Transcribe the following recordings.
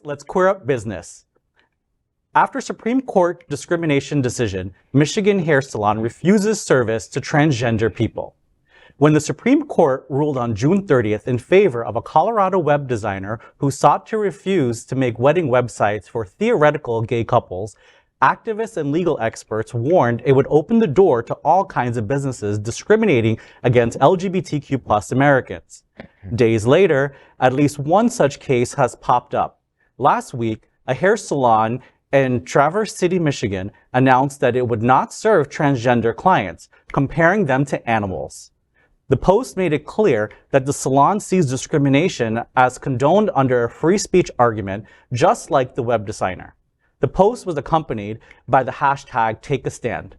let's queer up business. After Supreme Court discrimination decision, Michigan Hair Salon refuses service to transgender people. When the Supreme Court ruled on June 30th in favor of a Colorado web designer who sought to refuse to make wedding websites for theoretical gay couples, activists and legal experts warned it would open the door to all kinds of businesses discriminating against LGBTQ plus Americans. Days later, at least one such case has popped up. Last week, a hair salon in Traverse City, Michigan, announced that it would not serve transgender clients, comparing them to animals. The Post made it clear that the salon sees discrimination as condoned under a free speech argument, just like the web designer. The post was accompanied by the hashtag #TakeAStand.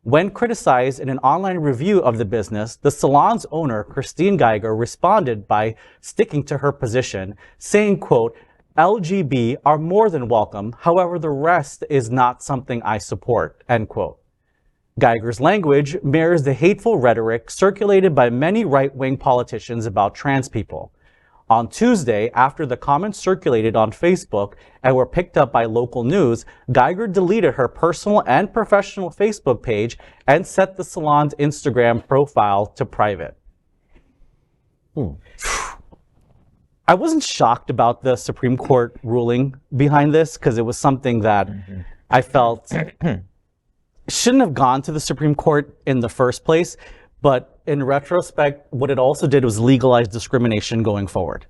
When criticized in an online review of the business, the salon's owner, Christine Geiger, responded by sticking to her position, saying, quote, "LGB are more than welcome. However, the rest is not something I support," end quote. Geiger's language mirrors the hateful rhetoric circulated by many right-wing politicians about trans people. On Tuesday, after the comments circulated on Facebook and were picked up by local news, Geiger deleted her personal and professional Facebook page and set the salon's Instagram profile to private. I wasn't shocked about the Supreme Court ruling behind this because it was something that I felt shouldn't have gone to the Supreme Court in the first place. But in retrospect, what it also did was legalize discrimination going forward.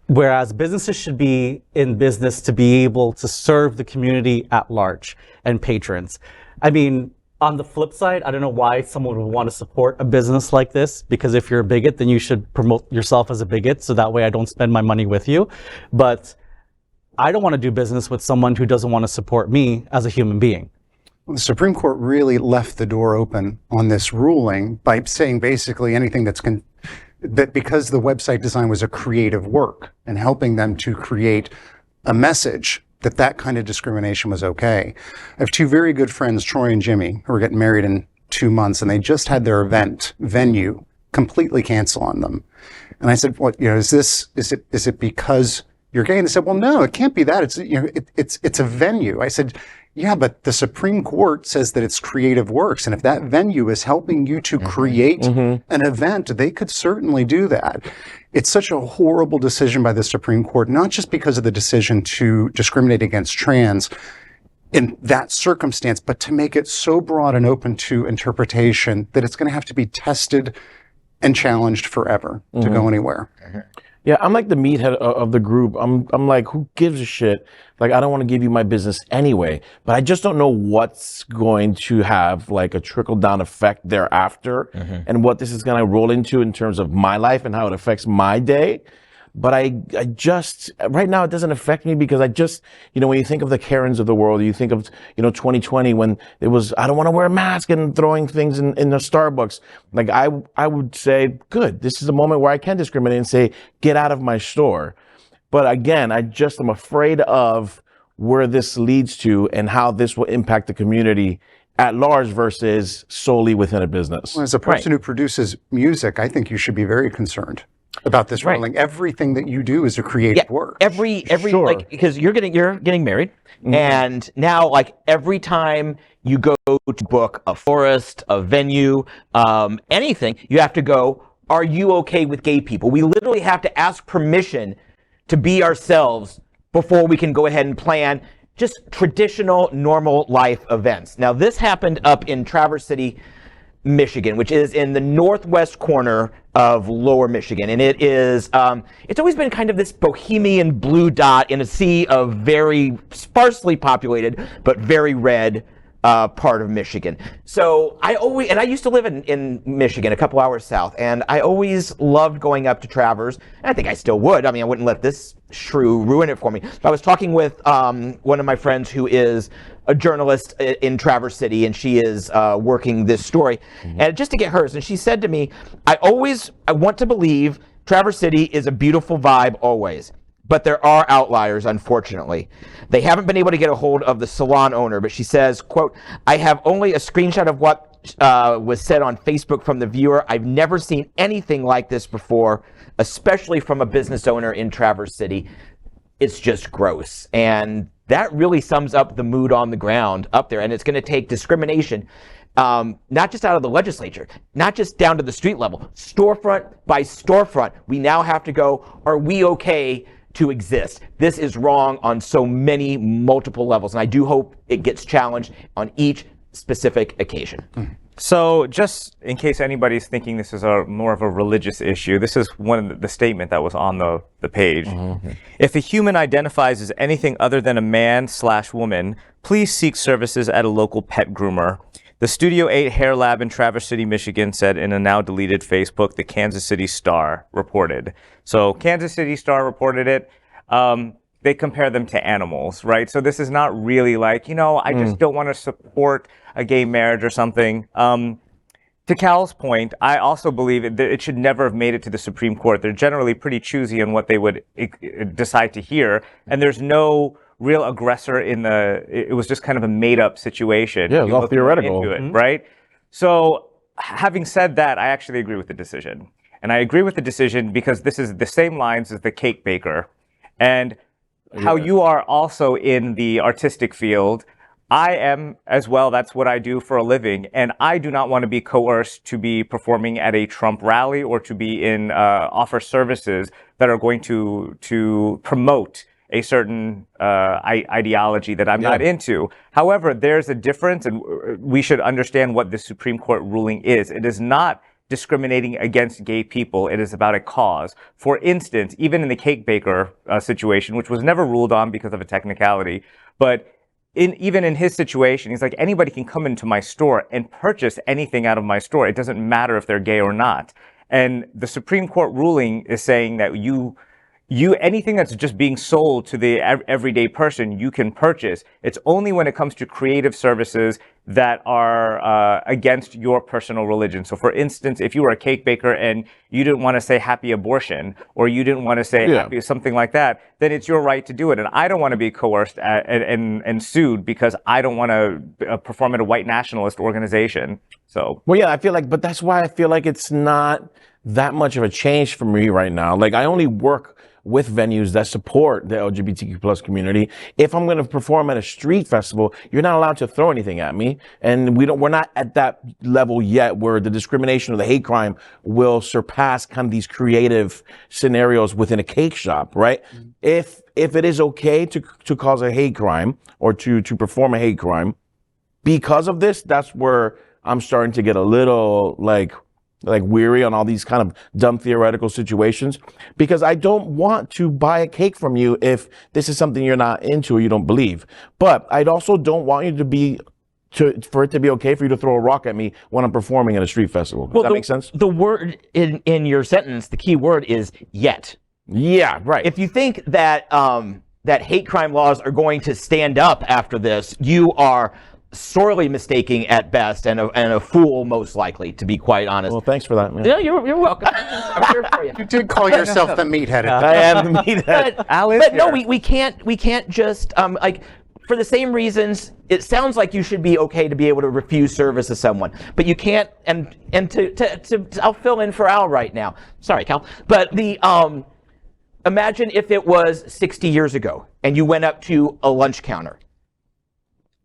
Whereas businesses should be in business to be able to serve the community at large and patrons. I mean, on the flip side, I don't know why someone would want to support a business like this, because if you're a bigot, then you should promote yourself as a bigot, so that way I don't spend my money with you. But I don't want to do business with someone who doesn't want to support me as a human being. Well, the Supreme Court really left the door open on this ruling by saying basically anything that because the website design was a creative work and helping them to create a message, that kind of discrimination was okay. I have two very good friends, Troy and Jimmy, who are getting married in 2 months, and they just had their venue completely cancel on them. And I said, "What, is it because you're gay?" And they said, "Well, no, it can't be that. It's a venue." I said, "Yeah, but the Supreme Court says that it's creative works. And if that venue is helping you to create an event, they could certainly do that." It's such a horrible decision by the Supreme Court, not just because of the decision to discriminate against trans in that circumstance, but to make it so broad and open to interpretation that it's going to have to be tested and challenged forever to go anywhere. Yeah, I'm like the meathead of the group. I'm like, who gives a shit? Like, I don't want to give you my business anyway, but I just don't know what's going to have like a trickle down effect thereafter and what this is going to roll into in terms of my life and how it affects my day. But I just, right now it doesn't affect me because I just, when you think of the Karens of the world, you think of, 2020 when it was, I don't want to wear a mask and throwing things in the Starbucks. Like I would say, good, this is a moment where I can discriminate and say, get out of my store. But again, I just am afraid of where this leads to and how this will impact the community at large versus solely within a business. Well, as a person who produces music, I think you should be very concerned about this ruling. Everything that you do is a creative work. Every like, because you're getting married, and now like every time you go to book a florist, a venue, anything, you have to go, are you okay with gay people? We literally have to ask permission to be ourselves before we can go ahead and plan just traditional, normal life events. Now, this happened up in Traverse City, Michigan, which is in the northwest corner of Lower Michigan. And it is, it's always been kind of this bohemian blue dot in a sea of very sparsely populated, but very red part of Michigan. So I used to live in Michigan, a couple hours south, and I always loved going up to Traverse, and I think I still would. I mean, I wouldn't let this shrew ruin it for me. I was talking with one of my friends who is a journalist in Traverse City, and she is working this story, and just to get hers, and she said to me, I want to believe Traverse City is a beautiful vibe always, but there are outliers, unfortunately. They haven't been able to get a hold of the salon owner, but she says, quote, I have only a screenshot of what was said on Facebook from the viewer. I've never seen anything like this before, especially from a business owner in Traverse City. it's just gross. And that really sums up the mood on the ground up there. And it's going to take discrimination, not just out of the legislature, not just down to the street level, storefront by storefront. We now have to go, are we okay to exist? This is wrong on so many multiple levels. And I do hope it gets challenged on each specific occasion. So just in case anybody's thinking this is more of a religious issue, this is the statement that was on the page. If a human identifies as anything other than a man/woman, please seek services at a local pet groomer. The Studio 8 Hair Lab in Traverse City, Michigan said in a now deleted Facebook, the Kansas City Star reported. So Kansas City Star reported it. They compare them to animals, right? So this is not really like, I just don't want to support a gay marriage or something. To Cal's point, I also believe that it should never have made it to the Supreme Court. They're generally pretty choosy on what they would decide to hear, and there's no real aggressor it was just kind of a made-up situation. Yeah, it's all theoretical. Into it, right? So having said that, I actually agree with the decision. And I agree with the decision because this is the same lines as the cake baker. And how you are also in the artistic field, I am as well. That's what I do for a living. And I do not want to be coerced to be performing at a Trump rally or to be offer services that are going to promote a certain ideology that I'm not into. However, there's a difference, and we should understand what the Supreme Court ruling is. It is not discriminating against gay people. It is about a cause. For instance, even in the cake baker situation, which was never ruled on because of a technicality, but even in his situation, he's like, anybody can come into my store and purchase anything out of my store. It doesn't matter if they're gay or not. And the Supreme Court ruling is saying that anything that's just being sold to the everyday person, you can purchase. It's only when it comes to creative services that are against your personal religion. So for instance, if you were a cake baker and you didn't want to say happy abortion, or you didn't want to say happy, something like that, then it's your right to do it. And I don't want to be coerced and sued because I don't want to perform at a white nationalist organization. So. Well, yeah, but that's why I feel like it's not that much of a change for me right now. Like, I only work with venues that support the LGBTQ plus community. If I'm going to perform at a street festival, you're not allowed to throw anything at me. And we're not at that level yet where the discrimination or the hate crime will surpass kind of these creative scenarios within a cake shop, right? Mm-hmm. If it is okay to cause a hate crime or to perform a hate crime because of this, that's where I'm starting to get a little like weary on all these kind of dumb theoretical situations, because I don't want to buy a cake from you if this is something you're not into or you don't believe. But I also don't want you for it to be okay for you to throw a rock at me when I'm performing at a street festival. Does that make sense? The word in your sentence, the key word is yet. Yeah, right. If you think that that hate crime laws are going to stand up after this, you are sorely mistaking at best, and a fool most likely, to be quite honest. Well, thanks for that, man. Yeah, you're welcome. I'm here for you. You did call yourself the meathead. I am the meathead. But no, we can't just for the same reasons. It sounds like you should be okay to be able to refuse service to someone, but you can't. And I'll fill in for Al right now. Sorry, Cal. But imagine if it was 60 years ago and you went up to a lunch counter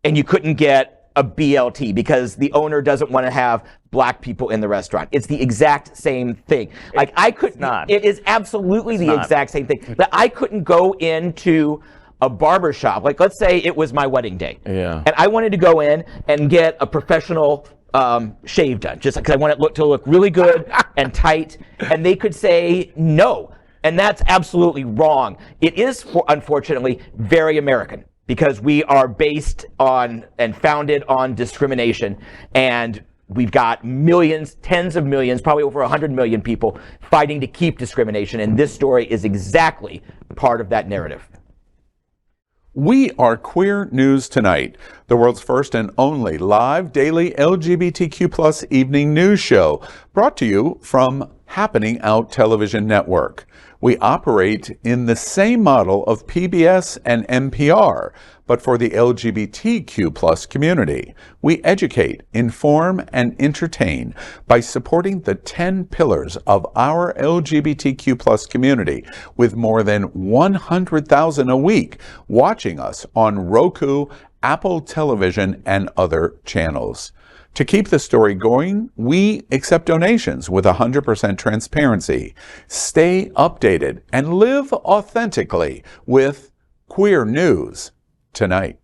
and you couldn't get a BLT because the owner doesn't want to have black people in the restaurant. It's the exact same thing. Like, I could not. It is absolutely the exact same thing. That I couldn't go into a barber shop. Like, let's say it was my wedding day. Yeah. And I wanted to go in and get a professional shave done, just because I want it to look really good and tight. And they could say no. And that's absolutely wrong. It is, unfortunately, very American, because we are based on and founded on discrimination. And we've got millions, tens of millions, probably over 100 million people fighting to keep discrimination. And this story is exactly part of that narrative. We are Queer News Tonight, the world's first and only live daily LGBTQ plus evening news show, brought to you from Happening Out Television Network. We operate in the same model of PBS and NPR, but for the LGBTQ+ community. We educate, inform, and entertain by supporting the 10 pillars of our LGBTQ+ community, with more than 100,000 a week watching us on Roku, Apple Television, and other channels. To keep the story going, we accept donations with 100% transparency. Stay updated and live authentically with Queer News Tonight.